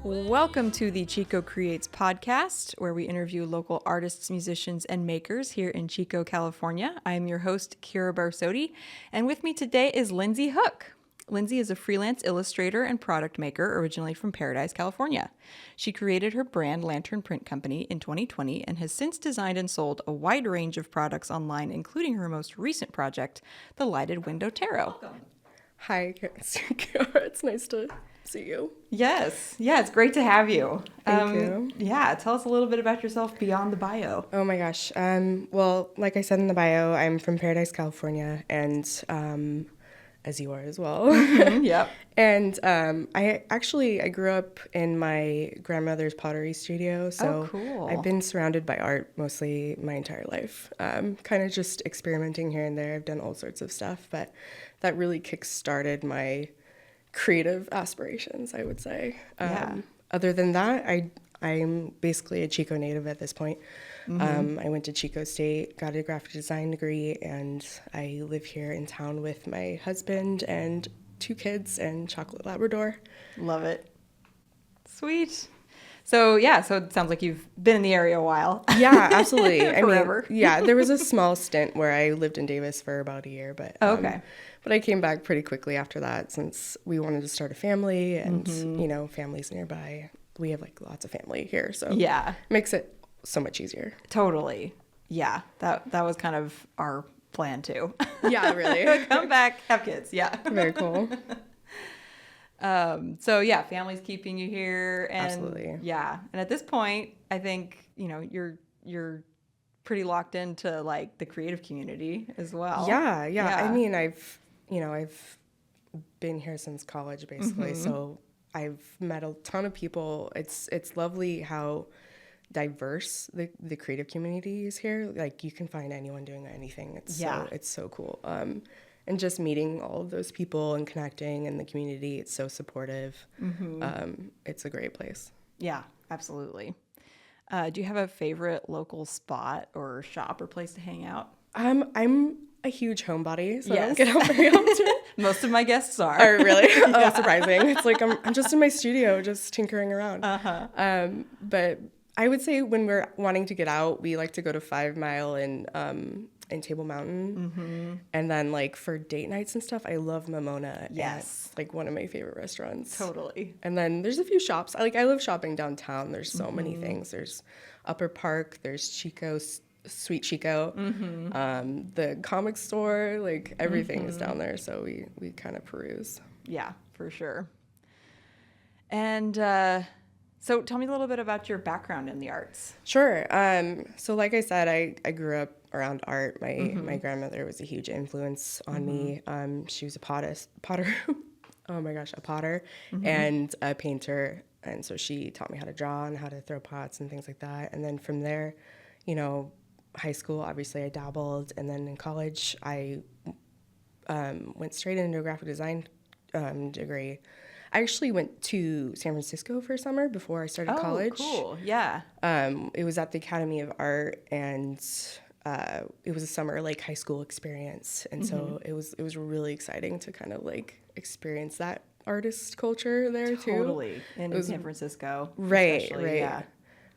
Welcome to the Chico Creates podcast, where we interview local artists, musicians, and makers here in Chico, California. I am your host, Kira Barsotti, and with me today is Lindsay Hook. Lindsay is a freelance illustrator and product maker originally from Paradise, California. She created her brand Lantern Print Company in 2020 and has since designed and sold a wide range of products online, including her most recent project, the Lighted Window Tarot. Welcome. Hi, Kira. It's nice to see you. Yes. Yeah, it's great to have you. Thank you. Yeah, tell us a little bit about yourself beyond the bio. Oh my gosh. Well, like I said in the bio, I'm from Paradise, California, and as you are as well. Yep. And I grew up in my grandmother's pottery studio, so cool. I've been surrounded by art mostly my entire life. Kind of just experimenting here and there. I've done all sorts of stuff, but that really kick-started my creative aspirations, I would say. Other than that, I'm basically a Chico native at this point. I went to Chico State, got a graphic design degree, and I live here in town with my husband and 2 kids and chocolate Labrador. Love it. Sweet. So it sounds like you've been in the area a while. Yeah, absolutely. Forever. There was a small stint where I lived in Davis for about a year, but okay. But I came back pretty quickly after that since we wanted to start a family and, families nearby. We have lots of family here, so yeah, it makes it so much easier. Totally. Yeah, that was kind of our plan too. Yeah, really. Come back, have kids. Yeah. Very cool. Family's keeping you here, and absolutely. Yeah, and at this point, I think you're pretty locked into the creative community as well. Yeah. I mean, I've been here since college basically, so I've met a ton of people. It's lovely how diverse the creative community is here. You can find anyone doing anything. It's so cool. And just meeting all of those people and connecting in the community, it's so supportive. It's a great place. Yeah, absolutely. Do you have a favorite local spot or shop or place to hang out? I'm a huge homebody, so yes. I don't get out very often. Most of my guests are. Oh, really? Yeah. Oh, surprising. It's I'm just in my studio, just tinkering around. But I would say when we're wanting to get out, we like to go to 5 Mile in Table Mountain. And then for date nights and stuff, I love Mamona. Yes. At, one of my favorite restaurants. Totally. And then there's a few shops. I love shopping downtown. There's so many things. There's Upper Park. There's Chico's. Sweet Chico, the comic store, everything is down there, so we kind of peruse. Yeah, for sure. And so tell me a little bit about your background in the arts. Sure. So like I said, I grew up around art. My grandmother was a huge influence on me. She was a potter. Oh my gosh, a potter and a painter, and so she taught me how to draw and how to throw pots and things like that. And then from there, high school, obviously I dabbled, and then in college I went straight into a graphic design degree. I actually went to San Francisco for a summer before I started college. Oh, cool. Yeah. It was at the Academy of Art, and it was a summer high school experience, and so it was really exciting to kind of experience that artist culture there too. Totally. In San Francisco. Right. Yeah.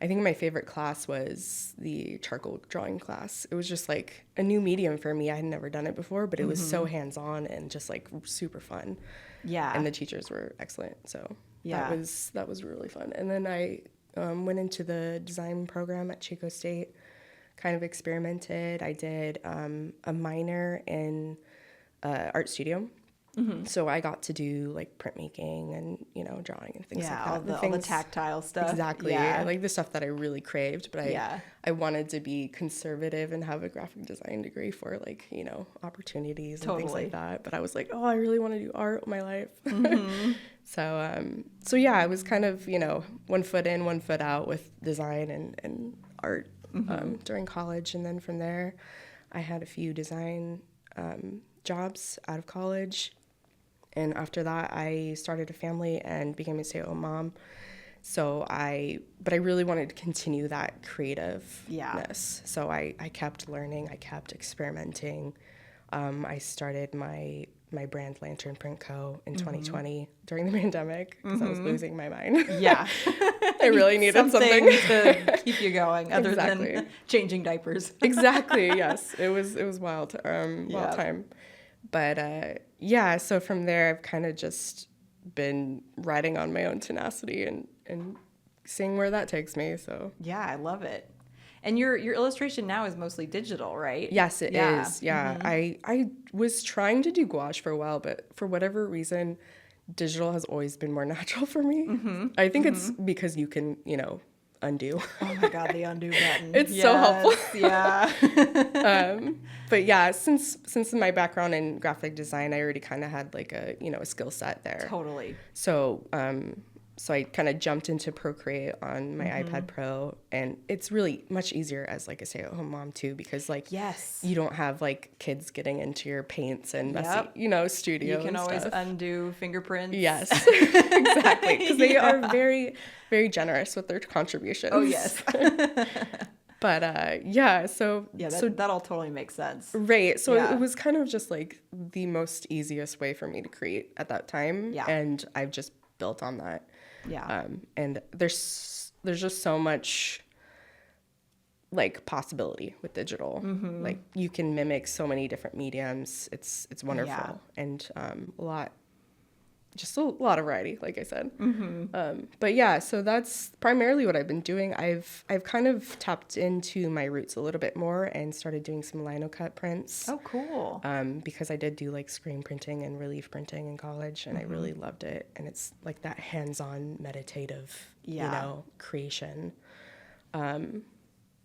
I think my favorite class was the charcoal drawing class. It was just a new medium for me. I had never done it before, but it was so hands-on and just super fun. Yeah. And the teachers were excellent. So yeah, that was really fun. And then I went into the design program at Chico State, kind of experimented. I did a minor in art studio. So I got to do printmaking and drawing and things like that. All the tactile stuff. Exactly. Yeah. The stuff that I really craved, but I wanted to be conservative and have a graphic design degree for opportunities and things like that. But I was I really want to do art my life. So I was kind of one foot in, one foot out with design and art during college, and then from there, I had a few design jobs out of college. And after that, I started a family and became a stay-at-home mom. But I really wanted to continue that creativeness. So I kept learning, I kept experimenting. I started my my brand Lantern Print Co. in 2020 during the pandemic because I was losing my mind. Yeah. I really needed something to keep you going other Exactly. than changing diapers. Exactly. Yes. It was wild, wild time. But yeah, so from there I've kind of just been riding on my own tenacity and seeing where that takes me. So Yeah, I love it. And your illustration now is mostly digital, right? yes, it is. Yeah. I was trying to do gouache for a while, but for whatever reason, digital has always been more natural for me. I think it's because you can, undo. Oh my God, the undo button. It's so helpful. Yeah. But yeah, since my background in graphic design, I already kind of had like a skill set there. Totally. So so I kind of jumped into Procreate on my iPad Pro, and it's really much easier as like a stay-at-home mom too, because like you don't have like kids getting into your paints and messy, studio. You can and always stuff. undo fingerprints. Yes, exactly, because they are very, very generous with their contributions. Oh yes. But yeah, so that all totally makes sense. Right. So it was kind of just like the most easiest way for me to create at that time. Yeah. And I've just built on that. Yeah. And there's just so much like possibility with digital. Like you can mimic so many different mediums. It's wonderful. And a lot of variety, like I said. But yeah, so that's primarily what I've been doing. I've kind of tapped into my roots a little bit more and started doing some lino cut prints. Oh, cool. Because I did do like screen printing and relief printing in college, and I really loved it. And it's like that hands-on meditative, creation.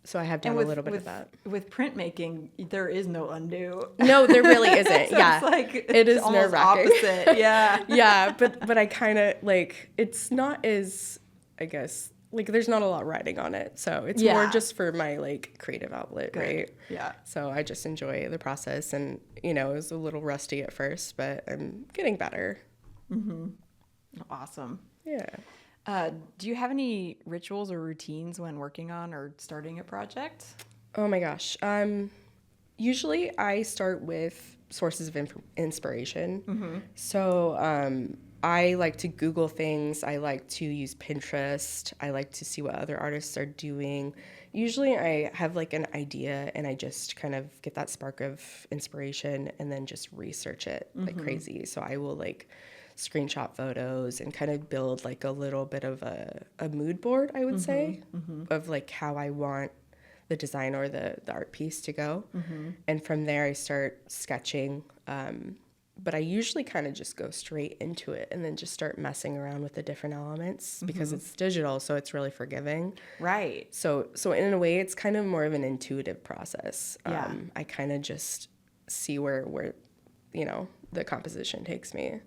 So I have done a little bit of that. With printmaking, there is no undo. No, there really isn't. So yeah, it's like it is almost nerve-wracking. opposite. Yeah. Yeah, but I kind of like, it's not as, I guess, like there's not a lot riding on it, so it's more just for my like creative outlet. Right? Yeah. So I just enjoy the process, and it was a little rusty at first, but I'm getting better. Awesome. Yeah. Do you have any rituals or routines when working on or starting a project? Oh my gosh. Usually I start with sources of inspiration. So I like to Google things. I like to use Pinterest. I like to see what other artists are doing. Usually I have like an idea and I just kind of get that spark of inspiration and then just research it like crazy. So I will like screenshot photos and kind of build like a little bit of a mood board, I would say, of like how I want the design or the art piece to go. And from there I start sketching. But I usually kind of just go straight into it and then just start messing around with the different elements because it's digital, so it's really forgiving. Right. So in a way, it's kind of more of an intuitive process. Yeah. I kind of just see where the composition takes me.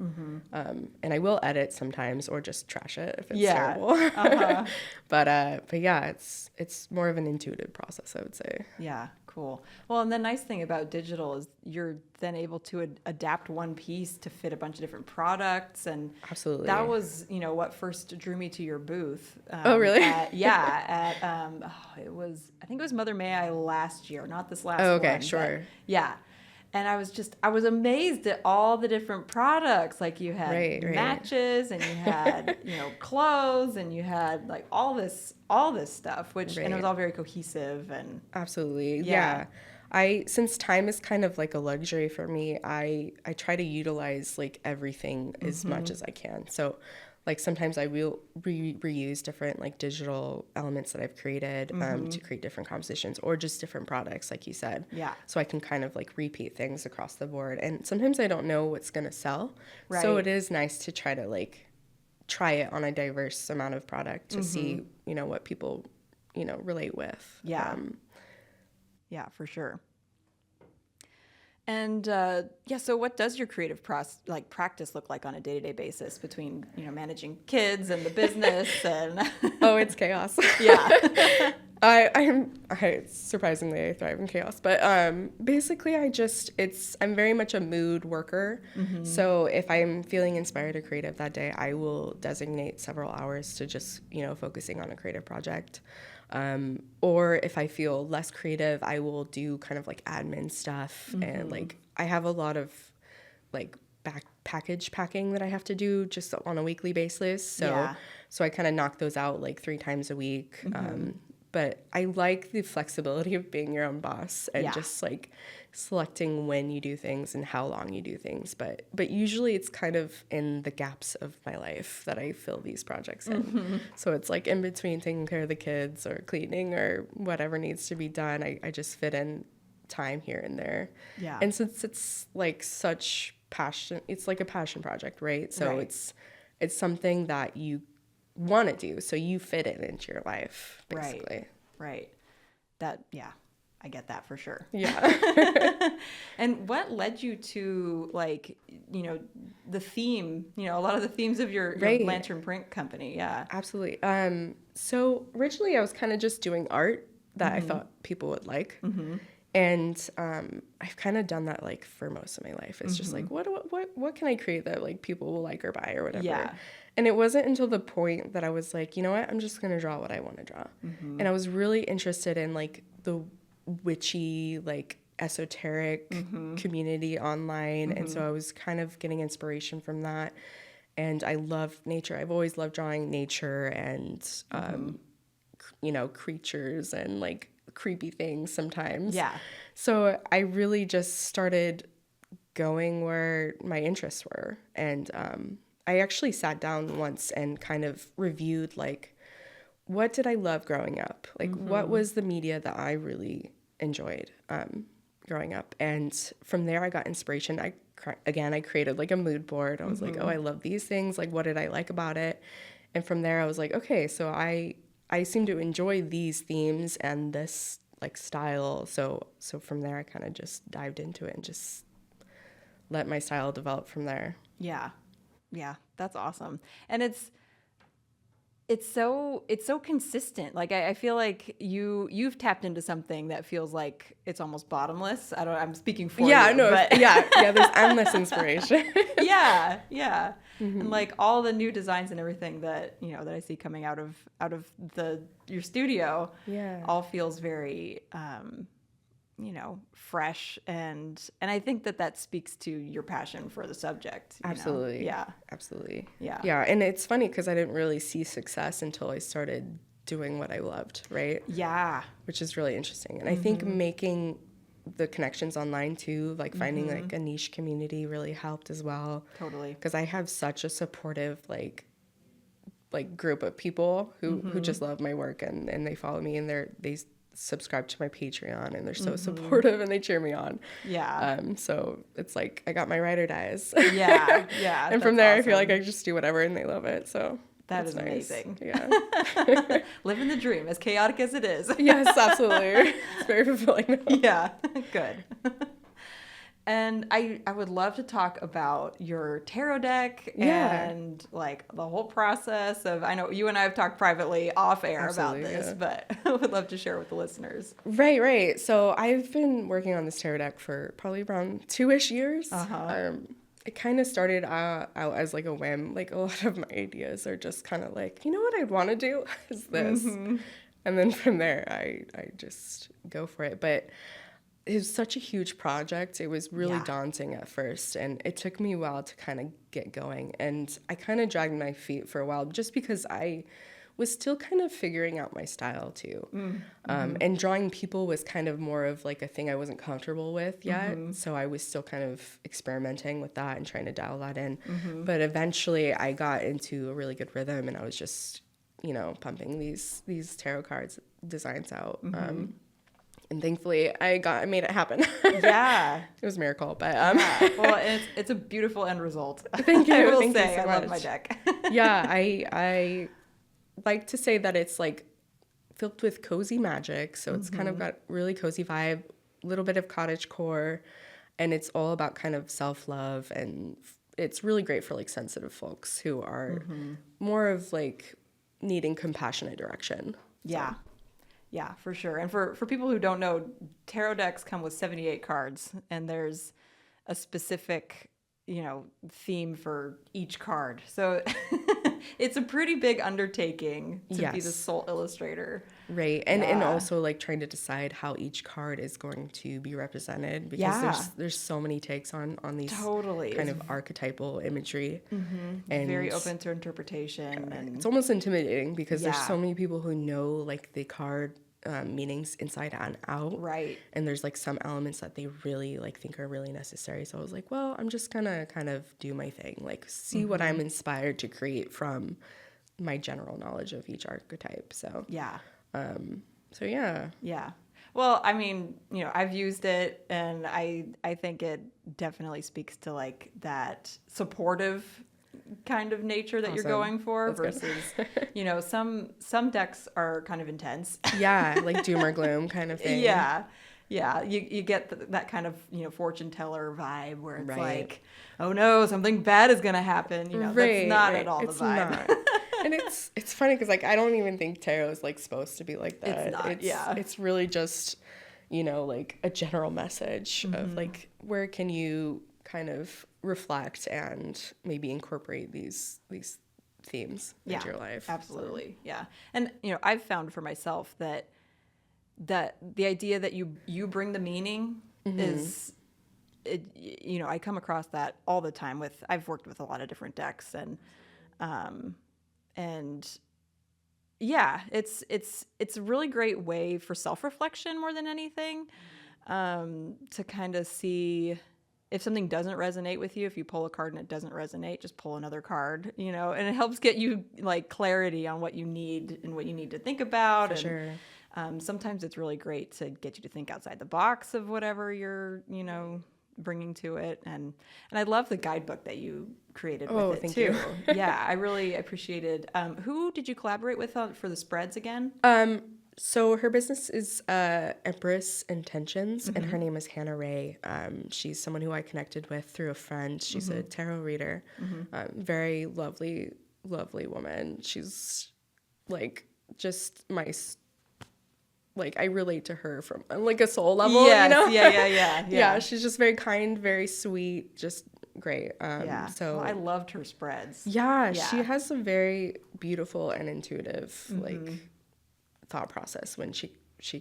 And I will edit sometimes or just trash it if it's terrible. But yeah, it's more of an intuitive process, I would say. Yeah, cool. Well, and the nice thing about digital is you're then able to adapt one piece to fit a bunch of different products. And absolutely, that was, what first drew me to your booth. Oh, really? I think it was Mother May I last year, not this last one. Oh, okay, sure. Yeah. And I was amazed at all the different products. Like you had matches and you had, clothes and you had like all this stuff, which, and it was all very cohesive and. Absolutely. Yeah. Since time is kind of like a luxury for me, I try to utilize like everything as much as I can. So like sometimes I will reuse different like digital elements that I've created to create different compositions or just different products, like you said. Yeah. So I can kind of like repeat things across the board. And sometimes I don't know what's going to sell. Right. So it is nice to try to like try it on a diverse amount of product to see, what people, relate with. Yeah. Yeah, for sure. And so what does your creative practice look like on a day-to-day basis between managing kids and the business and? Oh, it's chaos. Yeah. I surprisingly thrive in chaos, but basically I'm very much a mood worker. So if I'm feeling inspired or creative that day, I will designate several hours to just focusing on a creative project. Or if I feel less creative, I will do kind of like admin stuff and like I have a lot of like package packing that I have to do just on a weekly basis. So I kind of knock those out like 3 times a week. But I like the flexibility of being your own boss and just like selecting when you do things and how long you do things. But usually it's kind of in the gaps of my life that I fill these projects in. So it's like in between taking care of the kids or cleaning or whatever needs to be done, I just fit in time here and there. Yeah. And since it's like such passion, it's like a passion project, right? So it's something that you want to do, so you fit it into your life, basically. Right. That, yeah, I get that for sure. Yeah. And what led you to, like, you know, the theme, you know, a lot of the themes of your lantern print company? Yeah, absolutely. So originally I was kind of just doing art that I thought people would like. And I've kind of done that like for most of my life. It's just like, what can I create that like people will like or buy or whatever. Yeah. And it wasn't until the point that I was like, you know what, I'm just going to draw what I want to draw. And I was really interested in like the witchy, like esoteric community online. And so I was kind of getting inspiration from that. And I love nature. I've always loved drawing nature and, you know, creatures and like creepy things sometimes. Yeah. So I really just started going where my interests were. And I actually sat down once and kind of reviewed like, what did I love growing up? Like what was the media that I really enjoyed growing up? And from there I got inspiration. I created like a mood board. I was like, oh, I love these things. Like, what did I like about it? And from there I was like, okay, so I seem to enjoy these themes and this like style. So from there I kind of just dived into it and just let my style develop from there. Yeah. Yeah. That's awesome. And it's so consistent. Like I feel like you've tapped into something that feels like it's almost bottomless. I'm speaking for you. But yeah, there's endless inspiration. Yeah. And like all the new designs and everything that, you know, that I see coming out of your studio, all feels very you know, fresh, and I think that speaks to your passion for the subject. Absolutely. Know? Yeah. Absolutely. Yeah. And it's funny because I didn't really see success until I started doing what I loved, right? Yeah. Which is really interesting. And I think making the connections online too, like finding like a niche community really helped as well. Totally. Because I have such a supportive like group of people who just love my work and they follow me and they subscribe to my Patreon and they're so supportive and they cheer me on. Yeah. So it's like I got my ride or dies. Yeah. And from there awesome. I feel like I just do whatever and they love it. So that is nice. Amazing. Yeah. Living the dream, as chaotic as it is. Yes, absolutely. It's very fulfilling. Yeah. Good. And I would love to talk about your tarot deck and like the whole process of, I know you and I have talked privately off air about this, but I would love to share with the listeners. Right. So I've been working on this tarot deck for probably around 2-ish years. It kind of started out as like a whim. Like a lot of my ideas are just kind of like, you know what I'd want to do is this. And then from there, I just go for it. But it was such a huge project. It was really daunting at first, and it took me a while to kind of get going. And I kind of dragged my feet for a while just because I was still kind of figuring out my style too. And drawing people was kind of more of like a thing I wasn't comfortable with yet. So I was still kind of experimenting with that and trying to dial that in. But eventually I got into a really good rhythm and I was just, you know, pumping these tarot cards designs out. And thankfully, I made it happen. Yeah. It was a miracle, but... Well, it's a beautiful end result. Thank you. I will Thank say, you so I much. love my deck. Yeah, I like to say that it's, like, filled with cozy magic. So it's kind of got really cozy vibe, a little bit of cottagecore, and it's all about kind of self-love. And it's really great for, like, sensitive folks who are more of, like, needing compassionate direction. Yeah. Yeah, for sure. And for people who don't know, tarot decks come with 78 cards, and there's a specific, you know, theme for each card. So it's a pretty big undertaking to be the Yes. sole illustrator. Right. And Yeah. also like trying to decide how each card is going to be represented, because Yeah. there's so many takes on these Totally. kind of archetypal imagery. And Very open to interpretation. And it's almost intimidating because there's Yeah. so many people who know like the card meanings inside and out. right. And there's like some elements that they really like think are really necessary. So I was like, well, I'm just gonna kind of do my thing, like see what I'm inspired to create from my general knowledge of each archetype. So Yeah. so yeah. Yeah. Well, I mean, I've used it, and I think it definitely speaks to like that supportive kind of nature that you're Awesome. going for That's good. versus, some decks are kind of intense. Yeah, like doom or gloom kind of thing. Yeah. Yeah. You get that kind of, fortune teller vibe where it's Right. like, oh no, something bad is going to happen. That's not at all the It's vibe. not. And it's funny because like I don't even think tarot is like supposed to be like that. It's not, yeah. It's really just, like a general message of like where can you kind of reflect and maybe incorporate these themes into your life. Absolutely. Yeah. And, I've found for myself that the idea that you bring the meaning is, I come across that all the time I've worked with a lot of different decks, and yeah, it's a really great way for self-reflection more than anything, to kind of see if something doesn't resonate with you. If you pull a card and it doesn't resonate, just pull another card, and it helps get you like clarity on what you need and what you need to think about. For and, sure. Sometimes it's really great to get you to think outside the box of whatever you're, bringing to it. And I love the guidebook that you created with it thank too. you. Yeah, I really appreciated. Who did you collaborate with for the spreads again? So her business is Empress Intentions, and her name is Hannah Ray. She's someone who I connected with through a friend. She's a tarot reader. Very lovely, lovely woman. She's like just I relate to her from like a soul level, Yes, yeah. Yeah, she's just very kind, very sweet, just great. Yeah. So Well, I loved her spreads. yeah, Yeah. she has a very beautiful and intuitive like thought process when she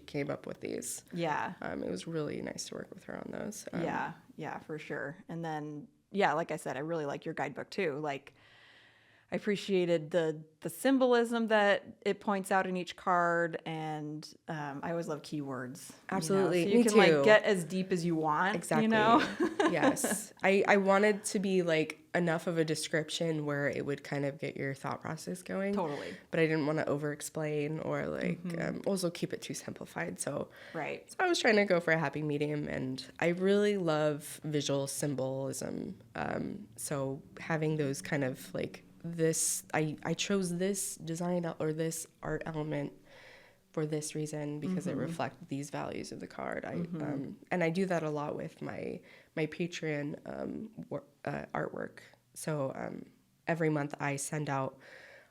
came up with these. Yeah. It was really nice to work with her on those. Yeah, for sure. And then, yeah, like I said, I really like your guidebook too. Like, I appreciated the symbolism that it points out in each card, and I always love keywords. Absolutely. So you Me can too. like get as deep as you want. Exactly. Yes. I wanted to be like enough of a description where it would kind of get your thought process going. Totally. But I didn't want to over explain or like also keep it too simplified. So Right. So I was trying to go for a happy medium, and I really love visual symbolism. So having those kind of like this, I chose this design or this art element for this reason because it reflected these values of the card. And I do that a lot with my Patreon artwork. So every month I send out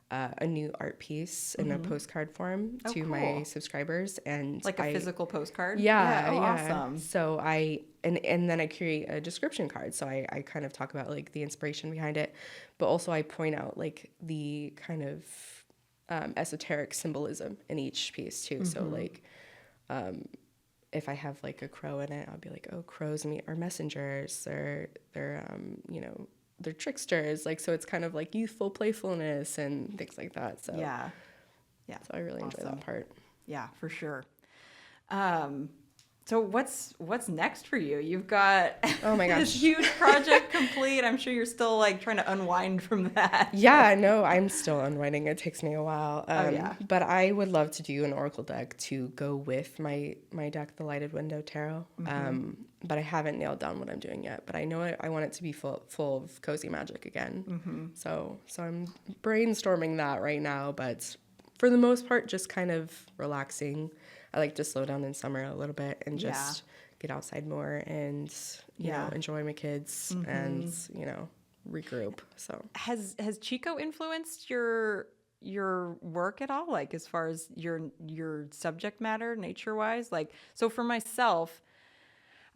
a new art piece in a postcard form to my cool. subscribers, and Like a physical postcard? Yeah. Awesome. So and then I create a description card. So I kind of talk about like the inspiration behind it, but also I point out like the kind of esoteric symbolism in each piece too. So like if I have like a crow in it, I'll be like, oh, crows are messengers. They're they're tricksters. Like, so it's kind of like youthful playfulness and things like that. So Yeah. So I really enjoy that part. Yeah, for sure. So what's next for you? You've got Oh my this gosh. huge project complete. I'm sure you're still like trying to unwind from that. Yeah, no, I'm still unwinding. It takes me a while. Yeah. But I would love to do an oracle deck to go with my deck, the Lighted Window Tarot. But I haven't nailed down what I'm doing yet. But I know I want it to be full of cozy magic again. So I'm brainstorming that right now. But for the most part, just kind of relaxing. I like to slow down in summer a little bit and just get outside more and you know enjoy my kids and regroup. So Has Chico influenced your work at all? Like as far as your subject matter, nature wise? Like, so for myself,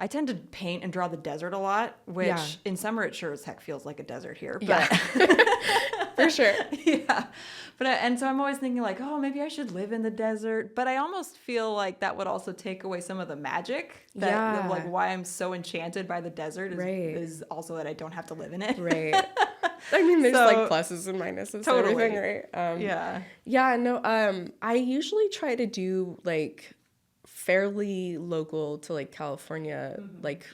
I tend to paint and draw the desert a lot, which Yeah. in summer it sure as heck feels like a desert here. But Yeah. For sure. yeah. But and so I'm always thinking like, oh, maybe I should live in the desert. But I almost feel like that would also take away some of the magic. That like why I'm so enchanted by the desert is also that I don't have to live in it. Right. I mean, there's So, like pluses and minuses to totally. everything, right? Yeah. Yeah, no, I usually try to do like fairly local to like California, like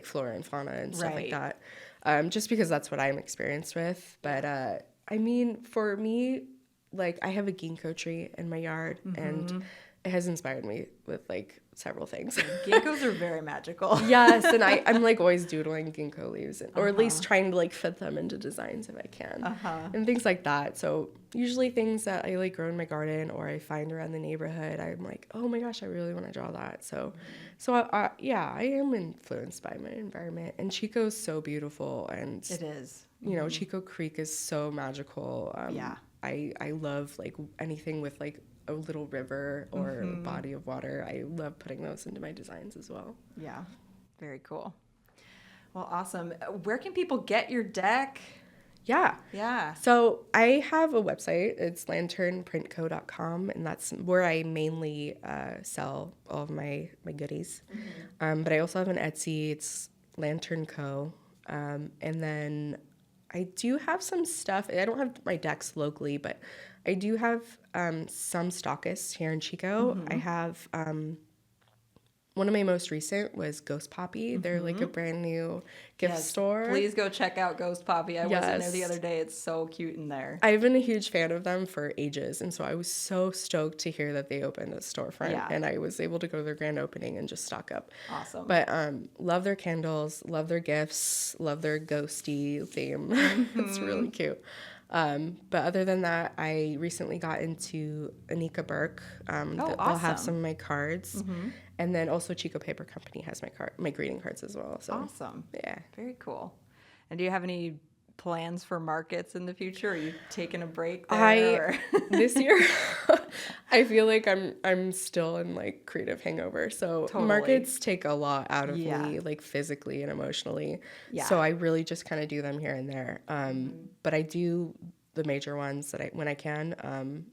flora and fauna and stuff like Right. that. Just because that's what I'm experienced with. But I mean, for me, like I have a ginkgo tree in my yard and it has inspired me with like several things. Ginkgos are very magical. Yes, and I'm like always doodling ginkgo leaves, or at least trying to like fit them into designs if I can, and things like that. So usually things that I like grow in my garden or I find around the neighborhood, I'm like, oh my gosh, I really want to draw that. So yeah, I am influenced by my environment, and Chico's so beautiful, and It is. you know, Chico Creek is so magical. Yeah. I love like anything with like a little river or a body of water. I love putting those into my designs as well. Yeah. Very cool. Well, awesome. Where can people get your deck? Yeah. Yeah. So I have a website. It's lanternprintco.com, and that's where I mainly sell all of my goodies. But I also have an Etsy. It's Lantern Co. And then I do have some stuff. I don't have my decks locally, but I do have some stockists here in Chico. I have one of my most recent was Ghost Poppy. They're like a brand new gift store. Please go check out Ghost Poppy. I was in there Yes. the other day. It's so cute in there. I've been a huge fan of them for ages, and so I was so stoked to hear that they opened a storefront, Yeah. and I was able to go to their grand opening and just stock up. Awesome. But love their candles, love their gifts, love their ghosty theme. It's really cute. But other than that, I recently got into Anika Burke. They'll have awesome. some of my cards. And then also Chico Paper Company has my greeting cards as well. So Awesome. yeah. Very cool. And do you have any plans for markets in the future? Are you taking a break there? This year, I feel like I'm still in like creative hangover. So Totally. markets take a lot out of Yeah. me, like physically and emotionally. Yeah. So I really just kind of do them here and there. But I do the major ones when I can.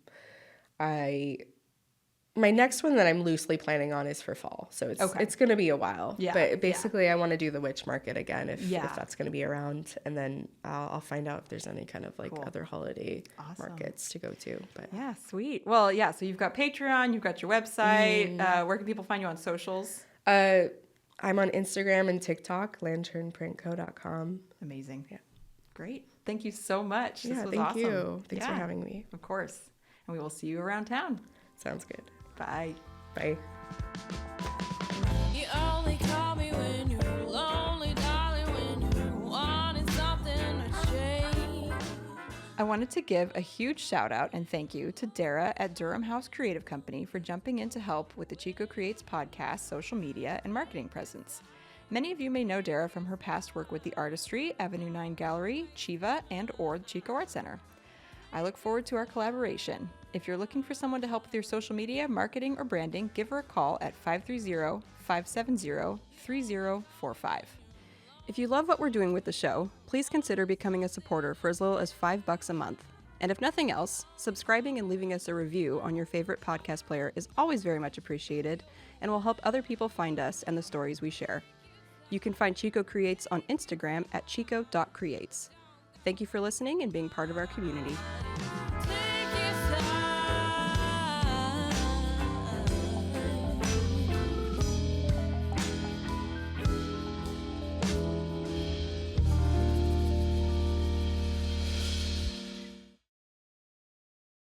My next one that I'm loosely planning on is for fall, so it's going to be a while. Yeah, But basically, I want to do the witch market again if Yeah. that's going to be around, and then I'll find out if there's any kind of like other holiday markets to go to. But Yeah, sweet. Well, yeah, so you've got Patreon, you've got your website. Where can people find you on socials? I'm on Instagram and TikTok, lanternprintco.com. Amazing. Yeah. Great. Thank you so much. This was Thank awesome. you. Thanks for having me. Of course. And we will see you around town. Sounds good. Bye. Bye. You only call me when you're lonely, darling, when you're wanting something to change. I wanted to give a huge shout out and thank you to Dara at Durham House Creative Company for jumping in to help with the Chico Creates podcast, social media, and marketing presence. Many of you may know Dara from her past work with the Artistry, Avenue 9 Gallery, Chiva, and/or the Chico Art Center. I look forward to our collaboration. If you're looking for someone to help with your social media, marketing, or branding, give her a call at 530-570-3045. If you love what we're doing with the show, please consider becoming a supporter for as little as $5 a month. And if nothing else, subscribing and leaving us a review on your favorite podcast player is always very much appreciated and will help other people find us and the stories we share. You can find Chico Creates on Instagram at chico.creates. Thank you for listening and being part of our community.